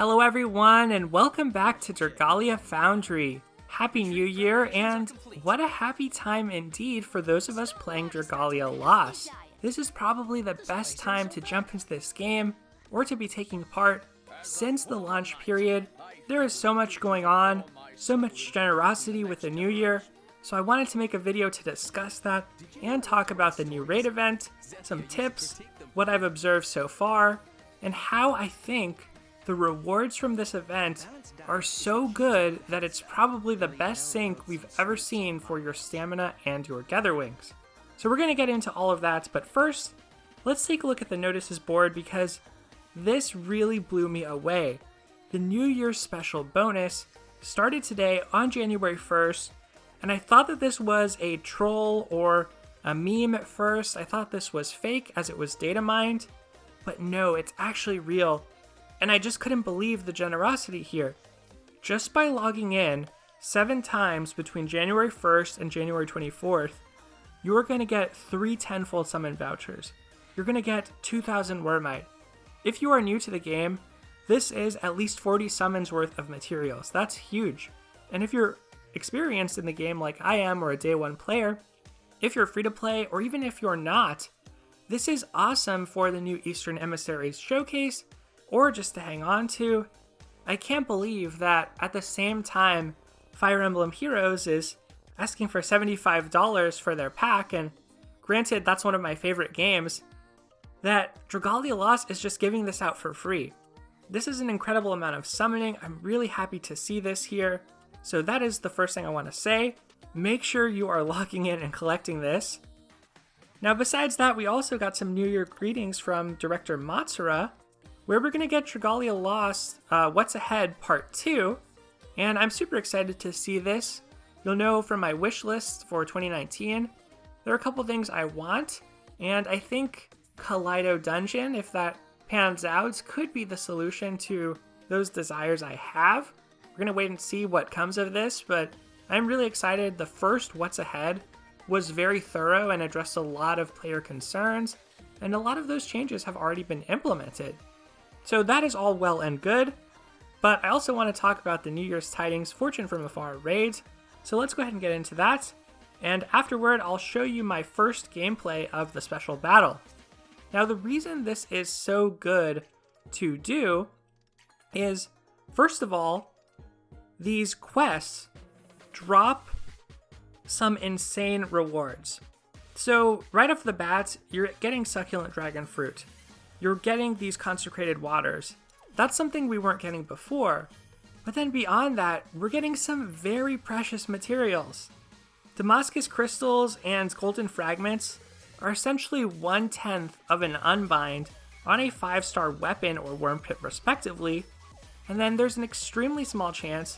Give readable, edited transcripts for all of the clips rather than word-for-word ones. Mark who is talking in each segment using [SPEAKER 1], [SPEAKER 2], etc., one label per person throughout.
[SPEAKER 1] Hello everyone, and welcome back to Dragalia Foundry. Happy New Year, and what a happy time indeed for those of us playing Dragalia Lost. This is probably the best time to jump into this game, or to be taking part. Since the launch period, there is so much going on, so much generosity with the new year, so I wanted to make a video to discuss that and talk about the new raid event, some tips, what I've observed so far, and how I think the rewards from this event are so good that it's probably the best sync we've ever seen for your stamina and your gather wings. So we're going to get into all of that, but first, let's take a look at the notices board because this really blew me away. The New Year's special bonus started today on January 1st, and I thought that this was a troll or a meme at first. I thought this was fake as it was data mined, but no, it's actually real. And I just couldn't believe the generosity here. Just by logging in 7 times between January 1st and January 24th, you're going to get 3 tenfold summon vouchers. You're going to get 2,000 Wormite. If you are new to the game, this is at least 40 summons worth of materials. That's huge. And if you're experienced in the game like I am or a day 1 player, if you're free to play or even if you're not, this is awesome for the new Eastern Emissaries showcase or just to hang on to. I can't believe that at the same time Fire Emblem Heroes is asking for $75 for their pack, and granted that's one of my favorite games, that Dragalia Lost is just giving this out for free. This is an incredible amount of summoning. I'm really happy to see this here. So that is the first thing I want to say. Make sure you are logging in and collecting this. Now besides that, we also got some New Year greetings from Director Matsura, where we're going to get Dragalia Lost What's Ahead Part 2. And I'm super excited to see this. You'll know from my wish list for 2019, there are a couple things I want, and I think Kaleido Dungeon, if that pans out, could be the solution to those desires I have. We're going to wait and see what comes of this, but I'm really excited. The first What's Ahead was very thorough and addressed a lot of player concerns, and a lot of those changes have already been implemented. So that is all well and good, but I also want to talk about the New Year's Tidings Fortune from Afar raids, so let's go ahead and get into that, and afterward I'll show you my first gameplay of the special battle. Now the reason this is so good to do is, first of all, these quests drop some insane rewards. So right off the bat, you're getting succulent dragon fruit. You're getting these consecrated waters. That's something we weren't getting before. But then beyond that, we're getting some very precious materials. Damascus crystals and golden fragments are essentially 1/10 of an unbind on a 5-star weapon or worm pit respectively, and then there's an extremely small chance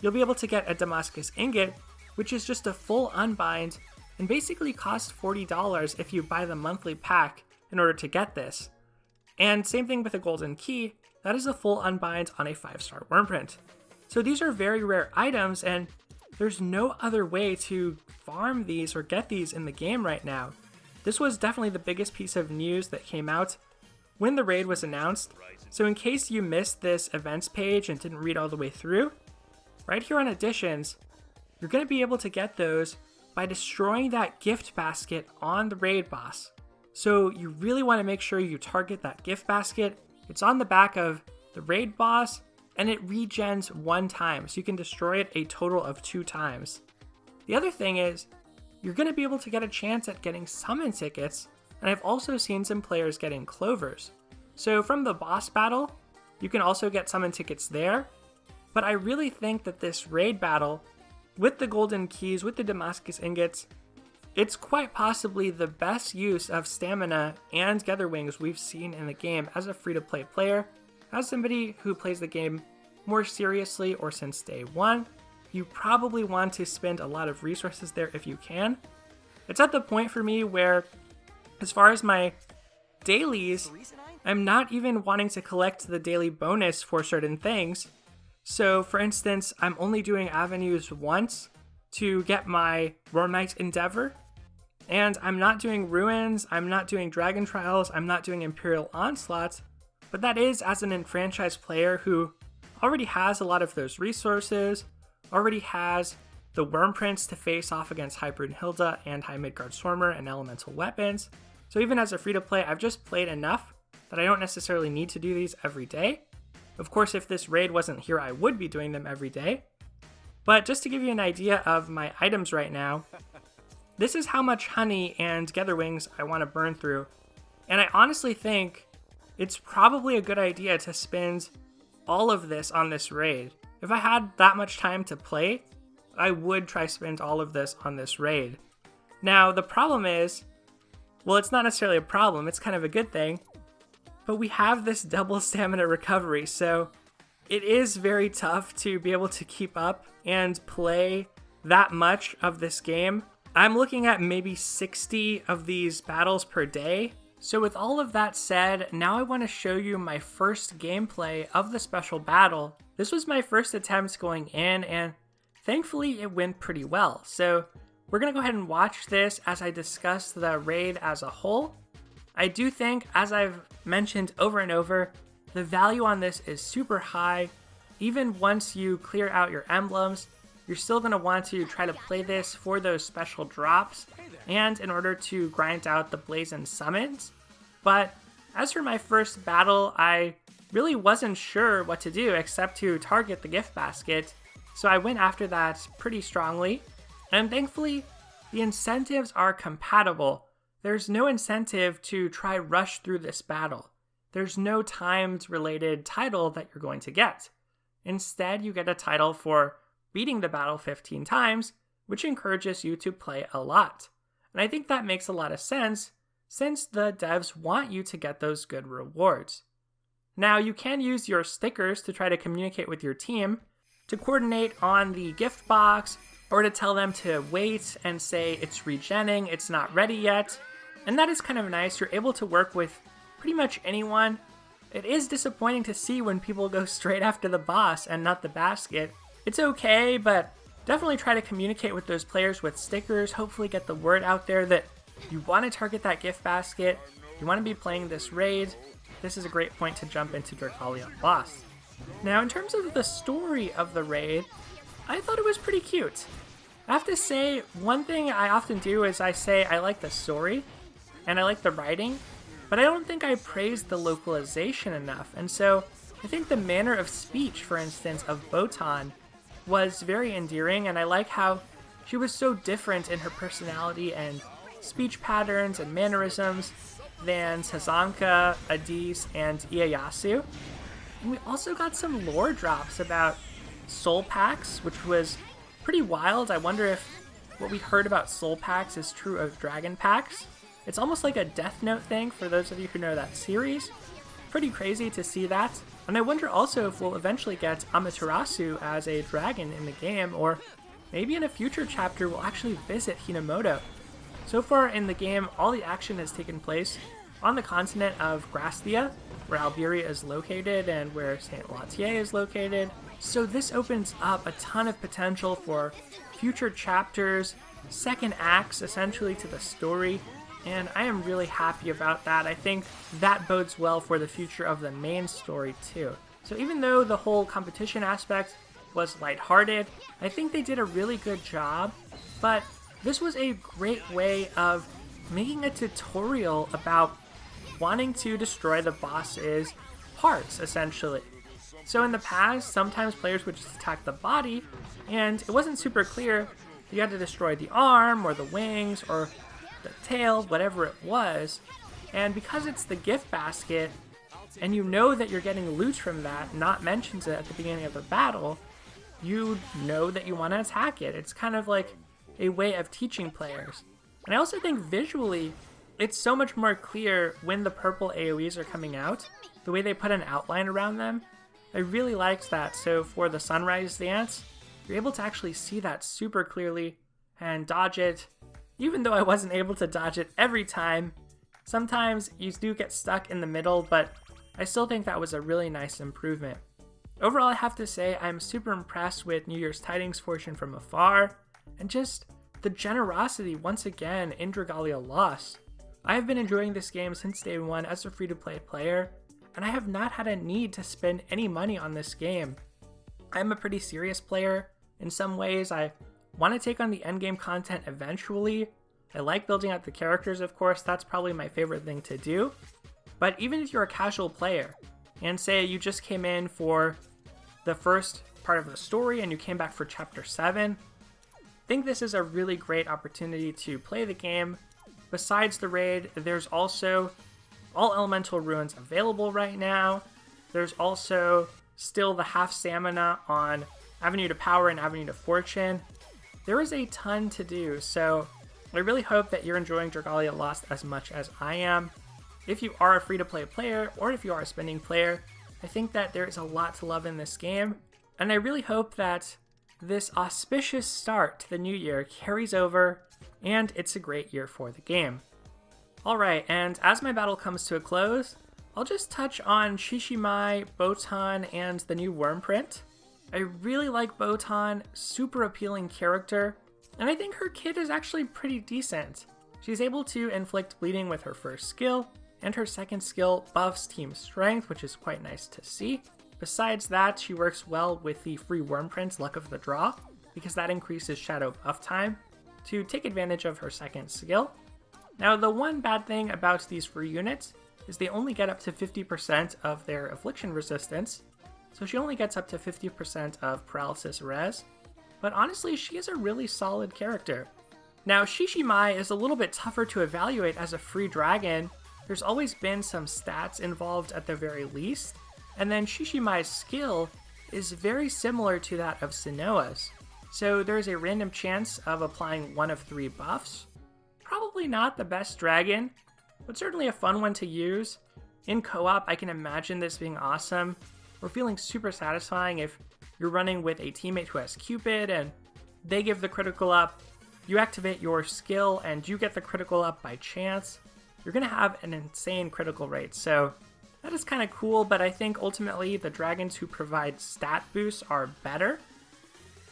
[SPEAKER 1] you'll be able to get a Damascus ingot, which is just a full unbind and basically costs $40 if you buy the monthly pack in order to get this. And same thing with a golden key, that is a full unbind on a 5-star worm print. So these are very rare items, and there's no other way to farm these or get these in the game right now. This was definitely the biggest piece of news that came out when the raid was announced. So in case you missed this events page and didn't read all the way through, right here on additions, you're going to be able to get those by destroying that gift basket on the raid boss. So you really want to make sure you target that gift basket. It's on the back of the raid boss, and it regens 1 time, so you can destroy it a total of 2 times. The other thing is, you're going to be able to get a chance at getting summon tickets, and I've also seen some players getting clovers. So from the boss battle, you can also get summon tickets there, but I really think that this raid battle, with the golden keys, with the Damascus ingots, it's quite possibly the best use of stamina and gather wings we've seen in the game as a free-to-play player. As somebody who plays the game more seriously or since day 1, you probably want to spend a lot of resources there if you can. It's at the point for me where, as far as my dailies, I'm not even wanting to collect the daily bonus for certain things. So for instance, I'm only doing avenues once to get my Wormite Endeavor, and I'm not doing Ruins, I'm not doing Dragon Trials, I'm not doing Imperial Onslaught, but that is as an enfranchised player who already has a lot of those resources, already has the Worm Prince to face off against Hybrid Hilda and High Midgard Swarmer and elemental weapons. So even as a free-to-play, I've just played enough that I don't necessarily need to do these every day. Of course, if this raid wasn't here, I would be doing them every day. But just to give you an idea of my items right now, this is how much honey and Gather Wings I want to burn through. And I honestly think it's probably a good idea to spend all of this on this raid. If I had that much time to play, I would try spend all of this on this raid. Now, the problem is, well, it's not necessarily a problem, it's kind of a good thing, but we have this double stamina recovery, so it is very tough to be able to keep up and play that much of this game. I'm looking at maybe 60 of these battles per day. So with all of that said, now I want to show you my first gameplay of the special battle. This was my first attempt going in, and thankfully it went pretty well. So we're going to go ahead and watch this as I discuss the raid as a whole. I do think, as I've mentioned over and over, the value on this is super high. Even once you clear out your emblems, you're still going to want to try to play this for those special drops and in order to grind out the Blazon summons. But as for my first battle, I really wasn't sure what to do except to target the gift basket, so I went after that pretty strongly. And thankfully, the incentives are compatible. There's no incentive to try rush through this battle. There's no timed related title that you're going to get. Instead, you get a title for beating the battle 15 times, which encourages you to play a lot. And I think that makes a lot of sense, since the devs want you to get those good rewards. Now, you can use your stickers to try to communicate with your team, to coordinate on the gift box, or to tell them to wait and say it's regenning, it's not ready yet. And that is kind of nice. You're able to work with pretty much anyone. It is disappointing to see when people go straight after the boss and not the basket. It's okay, but definitely try to communicate with those players with stickers. Hopefully get the word out there that you want to target that gift basket, you want to be playing this raid. This is a great point to jump into Dragalia Lost. Now, in terms of the story of the raid, I thought it was pretty cute. I have to say, one thing I often do is I say I like the story and I like the writing, but I don't think I praised the localization enough. And so I think the manner of speech, for instance, of Botan was very endearing, and I like how she was so different in her personality and speech patterns and mannerisms than Sazanka, Adis, and Ieyasu. And we also got some lore drops about soul packs, which was pretty wild. I wonder if what we heard about soul packs is true of dragon packs. It's almost like a Death Note thing for those of you who know that series. Pretty crazy to see that. And I wonder also if we'll eventually get Amaterasu as a dragon in the game, or maybe in a future chapter we'll actually visit Hinamoto. So far in the game, all the action has taken place on the continent of Grastia, where Alberia is located and where Saint Latier is located. So this opens up a ton of potential for future chapters, second acts essentially to the story, and I am really happy about that. I think that bodes well for the future of the main story too. So even though the whole competition aspect was lighthearted, I think they did a really good job, but this was a great way of making a tutorial about wanting to destroy the boss's parts, essentially. So in the past, sometimes players would just attack the body, and it wasn't super clear. You had to destroy the arm, or the wings, or the tail, whatever it was. And because it's the gift basket, and you know that you're getting loot from that, not mentions it at the beginning of the battle, you know that you want to attack it. It's kind of like a way of teaching players. And I also think visually, it's so much more clear when the purple AoEs are coming out, the way they put an outline around them. I really liked that. So for the sunrise dance, you're able to actually see that super clearly and dodge it. Even though I wasn't able to dodge it every time, sometimes you do get stuck in the middle, but I still think that was a really nice improvement. Overall, I have to say I'm super impressed with New Year's Tidings portion from Afar, and just the generosity once again in Dragalia Lost. I have been enjoying this game since day one as a free-to-play player, and I have not had a need to spend any money on this game. I'm a pretty serious player in some ways. I want to take on the endgame content eventually. I like building out the characters, of course. That's probably my favorite thing to do. But even if you're a casual player, and say you just came in for the first part of the story and you came back for Chapter 7, I think this is a really great opportunity to play the game. Besides the raid, there's also all elemental runes available right now. There's also still the half stamina on Avenue to Power and Avenue to Fortune. There is a ton to do, so I really hope that you're enjoying Dragalia Lost as much as I am. If you are a free-to-play player, or if you are a spending player, I think that there is a lot to love in this game, and I really hope that this auspicious start to the new year carries over, and it's a great year for the game. Alright, and as my battle comes to a close, I'll just touch on Shishimai, Botan, and the new worm print. I really like Botan, super appealing character, and I think her kit is actually pretty decent. She's able to inflict bleeding with her first skill, and her second skill buffs team strength, which is quite nice to see. Besides that, she works well with the free worm print Luck of the Draw, because that increases shadow buff time to take advantage of her second skill. Now, the one bad thing about these free units is they only get up to 50% of their affliction resistance, so she only gets up to 50% of paralysis res, but honestly, she is a really solid character. Now, Shishimai is a little bit tougher to evaluate as a free dragon. There's always been some stats involved at the very least, and then Shishimai's skill is very similar to that of Sinoa's, so there's a random chance of applying one of 3 buffs. Probably not the best dragon, but certainly a fun one to use. In co-op, I can imagine this being awesome, or feeling super satisfying if you're running with a teammate who has Cupid and they give the critical up, you activate your skill and you get the critical up by chance. You're going to have an insane critical rate, so that is kind of cool, but I think ultimately the dragons who provide stat boosts are better.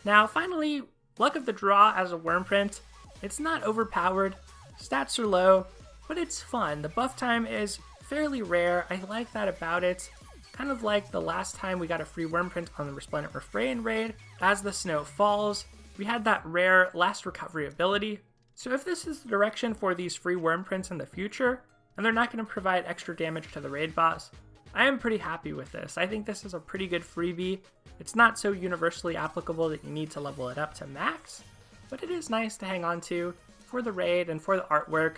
[SPEAKER 1] Now finally, Luck of the Draw as a worm print. It's not overpowered, stats are low, but it's fun. The buff time is fairly rare. I like that about it. Kind of like the last time we got a free worm print on the Resplendent Refrain raid. As the snow falls, we had that rare last recovery ability. So if this is the direction for these free worm prints in the future, and they're not going to provide extra damage to the raid boss, I am pretty happy with this. I think this is a pretty good freebie. It's not so universally applicable that you need to level it up to max, but it is nice to hang on to for the raid and for the artwork,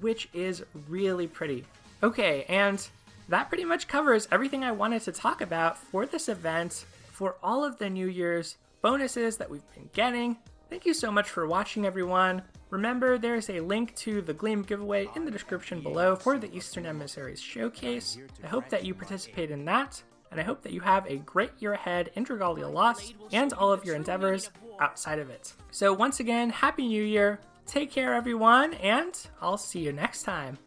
[SPEAKER 1] which is really pretty. Okay, and that pretty much covers everything I wanted to talk about for this event, for all of the New Year's bonuses that we've been getting. Thank you so much for watching, everyone. Remember, there's a link to the Gleam giveaway in the description below for the Eastern Emissaries Showcase. I hope that you participate in that, and I hope that you have a great year ahead in Dragalia Lost and all of your endeavors outside of it. So once again, Happy New Year, take care everyone, and I'll see you next time.